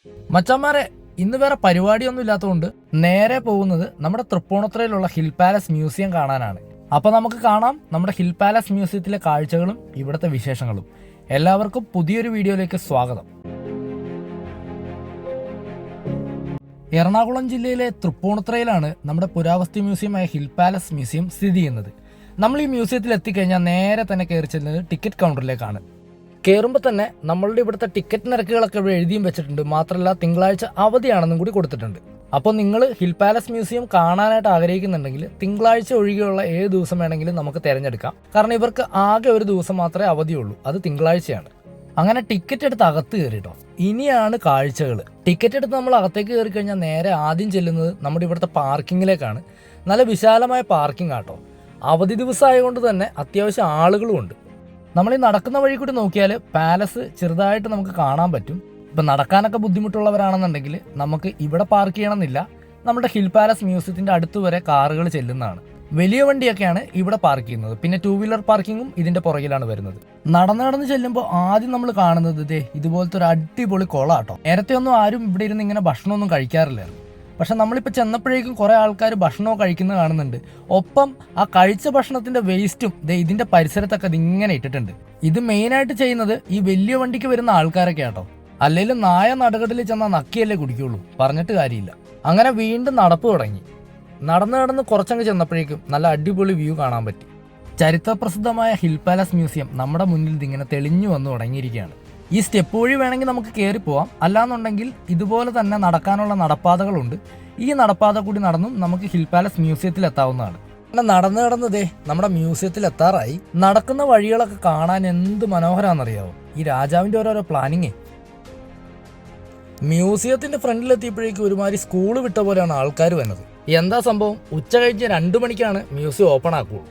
മച്ചാന്മാരെ, ഇന്ന് വേറെ പരിപാടിയൊന്നും ഇല്ലാത്തതുകൊണ്ട് നേരെ പോകുന്നത് നമ്മുടെ തൃപ്പൂണിത്തുറയിലുള്ള ഹിൽ പാലസ് മ്യൂസിയം കാണാനാണ്. അപ്പോൾ നമുക്ക് കാണാം നമ്മുടെ ഹിൽ പാലസ് മ്യൂസിയത്തിലെ കാഴ്ചകളും ഇവിടുത്തെ വിശേഷങ്ങളും. എല്ലാവർക്കും പുതിയൊരു വീഡിയോയിലേക്ക് സ്വാഗതം. എറണാകുളം ജില്ലയിലെ തൃപ്പൂണിത്തുറയിലാണ് നമ്മുടെ പുരാവസ്തു മ്യൂസിയമായ ഹിൽ പാലസ് മ്യൂസിയം സ്ഥിതി ചെയ്യുന്നത്. നമ്മൾ ഈ മ്യൂസിയത്തിൽ എത്തിക്കഴിഞ്ഞാൽ നേരെ തന്നെ കയറി ചെല്ലുന്നത് ടിക്കറ്റ് കൗണ്ടറിലേക്കാണ്. കയറുമ്പോൾ തന്നെ നമ്മളുടെ ഇവിടുത്തെ ടിക്കറ്റ് നിരക്കുകളൊക്കെ ഇവിടെ എഴുതിയും വെച്ചിട്ടുണ്ട്. മാത്രമല്ല തിങ്കളാഴ്ച അവധിയാണെന്നും കൂടി കൊടുത്തിട്ടുണ്ട്. അപ്പോൾ നിങ്ങൾ ഹിൽ പാലസ് മ്യൂസിയം കാണാനായിട്ട് ആഗ്രഹിക്കുന്നുണ്ടെങ്കിൽ തിങ്കളാഴ്ച ഒഴികെയുള്ള ഏത് ദിവസം വേണമെങ്കിലും നമുക്ക് തിരഞ്ഞെടുക്കാം. കാരണം ഇവർക്ക് ആകെ ഒരു ദിവസം മാത്രമേ അവധിയുള്ളൂ, അത് തിങ്കളാഴ്ചയാണ്. അങ്ങനെ ടിക്കറ്റ് എടുത്ത് അകത്ത് കയറിട്ടോ. ഇനിയാണ് കാഴ്ചകൾ. ടിക്കറ്റ് എടുത്ത് നമ്മൾ അകത്തേക്ക് കയറി കഴിഞ്ഞാൽ നേരെ ആദ്യം ചെല്ലുന്നത് നമ്മുടെ ഇവിടുത്തെ പാർക്കിങ്ങിലേക്കാണ്. നല്ല വിശാലമായ പാർക്കിംഗ് ആട്ടോ. അവധി ദിവസമായതുകൊണ്ട് തന്നെ അത്യാവശ്യം ആളുകളും ഉണ്ട്. നമ്മൾ ഈ നടക്കുന്ന വഴി കൂടി നോക്കിയാൽ പാലസ് ചെറുതായിട്ട് നമുക്ക് കാണാൻ പറ്റും. ഇപ്പം നടക്കാനൊക്കെ ബുദ്ധിമുട്ടുള്ളവരാണെന്നുണ്ടെങ്കിൽ നമുക്ക് ഇവിടെ പാർക്ക് ചെയ്യണമെന്നില്ല. നമ്മുടെ ഹിൽ പാലസ് മ്യൂസിയത്തിൻ്റെ അടുത്ത് വരെ കാറുകൾ ചെല്ലുന്നതാണ്. വലിയ വണ്ടിയൊക്കെയാണ് ഇവിടെ പാർക്ക് ചെയ്യുന്നത്. പിന്നെ 2 വീലർ പാർക്കിങ്ങും ഇതിൻ്റെ പുറകിലാണ് വരുന്നത്. നടന്ന് ചെല്ലുമ്പോൾ ആദ്യം നമ്മൾ കാണുന്നത് ഇതുപോലത്തെ ഒരു അടിപൊളി കുളമാട്ടോ. നേരത്തെ ഒന്നും ആരും ഇവിടെ ഇരുന്ന് ഇങ്ങനെ ഭക്ഷണമൊന്നും കഴിക്കാറില്ലായിരുന്നു. പക്ഷെ നമ്മളിപ്പോൾ ചെന്നപ്പോഴേക്കും കുറേ ആൾക്കാർ ഭക്ഷണമൊക്കെ കഴിക്കുന്നത് കാണുന്നുണ്ട്. ഒപ്പം ആ കഴിച്ച ഭക്ഷണത്തിൻ്റെ വേസ്റ്റും ഇതിൻ്റെ പരിസരത്തൊക്കെ ഇതിങ്ങനെ ഇട്ടിട്ടുണ്ട്. ഇത് മെയിനായിട്ട് ചെയ്യുന്നത് ഈ വലിയ വണ്ടിക്ക് വരുന്ന ആൾക്കാരൊക്കെ ആട്ടോ. അല്ലെങ്കിൽ നായ നടുകടലിൽ ചെന്നാൽ നക്കിയല്ലേ കുടിക്കുള്ളൂ, പറഞ്ഞിട്ട് കാര്യമില്ല. അങ്ങനെ വീണ്ടും നടപ്പ് തുടങ്ങി. നടന്ന് കുറച്ചങ്ങ് ചെന്നപ്പോഴേക്കും നല്ല അടിപൊളി വ്യൂ കാണാൻ പറ്റി. ചരിത്രപ്രസിദ്ധമായ ഹിൽ പാലസ് മ്യൂസിയം നമ്മുടെ മുന്നിൽ ഇതിങ്ങനെ തെളിഞ്ഞു വന്നു തുടങ്ങിയിരിക്കുകയാണ്. ഈ സ്റ്റെപ്പ് വഴി വേണമെങ്കിൽ നമുക്ക് കയറി പോവാം. അല്ലാന്നുണ്ടെങ്കിൽ ഇതുപോലെ തന്നെ നടക്കാനുള്ള നടപ്പാതകളുണ്ട്. ഈ നടപ്പാത കൂടി നടന്നും നമുക്ക് ഹിൽ പാലസ് മ്യൂസിയത്തിൽ എത്താവുന്നതാണ്. അങ്ങനെ നടന്ന് നമ്മുടെ മ്യൂസിയത്തിൽ എത്താറായി. നടക്കുന്ന വഴികളൊക്കെ കാണാൻ എന്ത് മനോഹരമാണെന്നറിയാവോ. ഈ രാജാവിൻ്റെ ഓരോരോ പ്ലാനിങ്. മ്യൂസിയത്തിന്റെ ഫ്രണ്ടിലെത്തിയപ്പോഴേക്കും ഒരുമാതിരി സ്കൂൾ വിട്ട പോലെയാണ് ആൾക്കാർ വന്നത്. എന്താ സംഭവം? ഉച്ച കഴിഞ്ഞ് 2 മണിക്കാണ് മ്യൂസിയം ഓപ്പൺ ആക്കുള്ളൂ.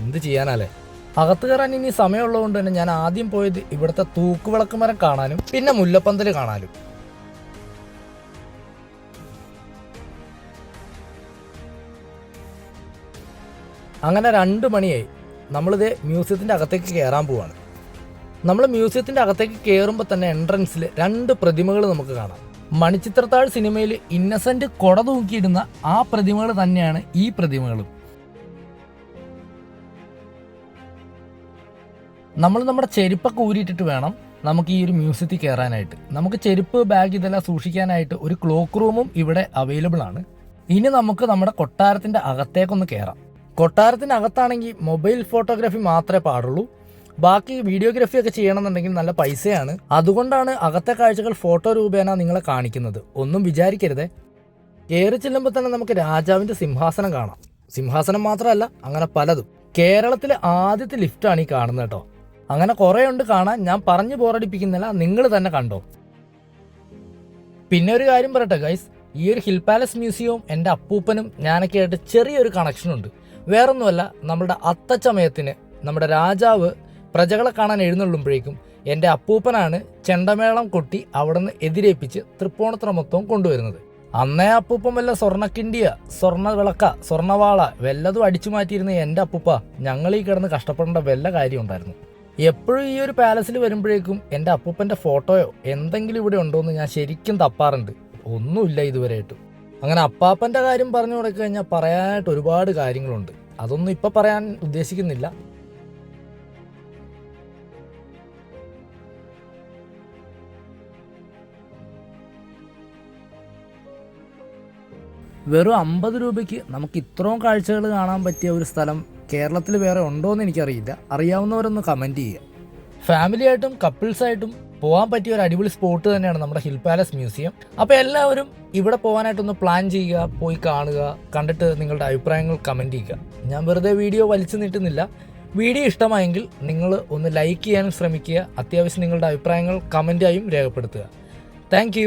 എന്ത് ചെയ്യാനല്ലേ. അകത്ത് കയറാൻ ഇനി സമയമുള്ളതുകൊണ്ട് തന്നെ ഞാൻ ആദ്യം പോയത് ഇവിടുത്തെ തൂക്കുവിളക്ക് മരം കാണാനും പിന്നെ മുല്ലപ്പന്തൽ കാണാനും. അങ്ങനെ 2 മണിയായി. നമ്മളിത് മ്യൂസിയത്തിൻ്റെ അകത്തേക്ക് കയറാൻ പോവാണ്. നമ്മൾ മ്യൂസിയത്തിൻ്റെ അകത്തേക്ക് കയറുമ്പോൾ തന്നെ എൻട്രൻസിൽ 2 പ്രതിമകൾ നമുക്ക് കാണാം. മണിച്ചിത്രത്താഴ് സിനിമയിൽ ഇന്നസെന്റ് കൊട തൂക്കിയിടുന്ന ആ പ്രതിമകൾ തന്നെയാണ് ഈ പ്രതിമകളും. നമ്മൾ നമ്മുടെ ചെരുപ്പൊക്കെ ഊരിയിട്ടിട്ട് വേണം നമുക്ക് ഈ ഒരു മ്യൂസിയത്തിൽ കയറാനായിട്ട്. നമുക്ക് ചെരുപ്പ്, ബാഗ് ഇതെല്ലാം സൂക്ഷിക്കാനായിട്ട് ഒരു ക്ലോക്ക് റൂമും ഇവിടെ അവൈലബിൾ ആണ്. ഇനി നമുക്ക് നമ്മുടെ കൊട്ടാരത്തിൻ്റെ അകത്തേക്കൊന്ന് കയറാം. കൊട്ടാരത്തിനകത്താണെങ്കിൽ മൊബൈൽ ഫോട്ടോഗ്രാഫി മാത്രമേ പാടുള്ളൂ. ബാക്കി വീഡിയോഗ്രാഫി ഒക്കെ ചെയ്യണമെന്നുണ്ടെങ്കിൽ നല്ല പൈസയാണ്. അതുകൊണ്ടാണ് അകത്തെ കാഴ്ചകൾ ഫോട്ടോ രൂപേണ നിങ്ങളെ കാണിക്കുന്നത്. ഒന്നും വിചാരിക്കരുതേ. കയറി ചെല്ലുമ്പോൾ തന്നെ നമുക്ക് രാജാവിൻ്റെ സിംഹാസനം കാണാം. സിംഹാസനം മാത്രമല്ല, അങ്ങനെ പലതും. കേരളത്തിലെ ആദ്യത്തെ ലിഫ്റ്റാണ് ഈ കാണുന്നത് കേട്ടോ. അങ്ങനെ കുറേ ഉണ്ട് കാണാൻ. ഞാൻ പറഞ്ഞു ബോറടിപ്പിക്കുന്നില്ല, നിങ്ങൾ തന്നെ കണ്ടോ. പിന്നെ ഒരു കാര്യം പറയട്ടെ ഗൈസ്, ഈ ഒരു ഹിൽ പാലസ് മ്യൂസിയവും എൻ്റെ അപ്പൂപ്പനും ഞാനൊക്കെ ആയിട്ട് ചെറിയൊരു കണക്ഷനുണ്ട്. വേറൊന്നുമല്ല, നമ്മളുടെ അത്തച്ചമയത്തിന് നമ്മുടെ രാജാവ് പ്രജകളെ കാണാൻ എഴുന്നള്ളുമ്പോഴേക്കും എൻ്റെ അപ്പൂപ്പനാണ് ചെണ്ടമേളം കൊട്ടി അവിടെ നിന്ന് എതിരേപ്പിച്ച് തൃപ്പൂണിത്തുറ മൊത്തവും കൊണ്ടുവരുന്നത്. അന്നേ അപ്പൂപ്പൻ വല്ല സ്വർണ്ണക്കിണ്ടിയ, സ്വർണ്ണ വിളക്ക, സ്വർണ്ണവാള വല്ലതും അടിച്ചു മാറ്റിയിരുന്ന എൻ്റെ അപ്പൂപ്പ ഞങ്ങൾ ഈ കിടന്ന് കഷ്ടപ്പെടേണ്ട വല്ല കാര്യം ഉണ്ടായിരുന്നു. എപ്പോഴും ഈ ഒരു പാലസിൽ വരുമ്പോഴേക്കും എൻ്റെ അപ്പൂപ്പൻ്റെ ഫോട്ടോയോ എന്തെങ്കിലും ഇവിടെ ഉണ്ടോയെന്ന് ഞാൻ ശരിക്കും തപ്പാറുണ്ട്. ഒന്നുമില്ല ഇതുവരെയായിട്ടും. അങ്ങനെ അപ്പാപ്പൻ്റെ കാര്യം പറഞ്ഞു കൊടുത്തു കഴിഞ്ഞാൽ പറയാനായിട്ട് ഒരുപാട് കാര്യങ്ങളുണ്ട്. അതൊന്നും ഇപ്പം പറയാൻ ഉദ്ദേശിക്കുന്നില്ല. വെറും 50 രൂപയ്ക്ക് നമുക്ക് ഇത്രയും കാഴ്ചകൾ കാണാൻ പറ്റിയ ഒരു സ്ഥലം കേരളത്തിൽ വേറെ ഉണ്ടോ എന്ന് എനിക്കറിയില്ല. അറിയാവുന്നവരൊന്ന് കമൻറ്റ് ചെയ്യുക. ഫാമിലിയായിട്ടും കപ്പിൾസായിട്ടും പോകാൻ പറ്റിയ ഒരു അടിപൊളി സ്പോട്ട് തന്നെയാണ് നമ്മുടെ ഹിൽ പാലസ് മ്യൂസിയം. അപ്പോൾ എല്ലാവരും ഇവിടെ പോകാനായിട്ടൊന്ന് പ്ലാൻ ചെയ്യുക, പോയി കാണുക, കണ്ടിട്ട് നിങ്ങളുടെ അഭിപ്രായങ്ങൾ കമൻറ്റ് ചെയ്യുക. ഞാൻ വെറുതെ വീഡിയോ വലിച്ചു നീട്ടുന്നില്ല. വീഡിയോ ഇഷ്ടമായെങ്കിൽ നിങ്ങൾ ഒന്ന് ലൈക്ക് ചെയ്യാനും ശ്രമിക്കുക. അത്യാവശ്യം നിങ്ങളുടെ അഭിപ്രായങ്ങൾ കമൻറ്റായും രേഖപ്പെടുത്തുക. താങ്ക്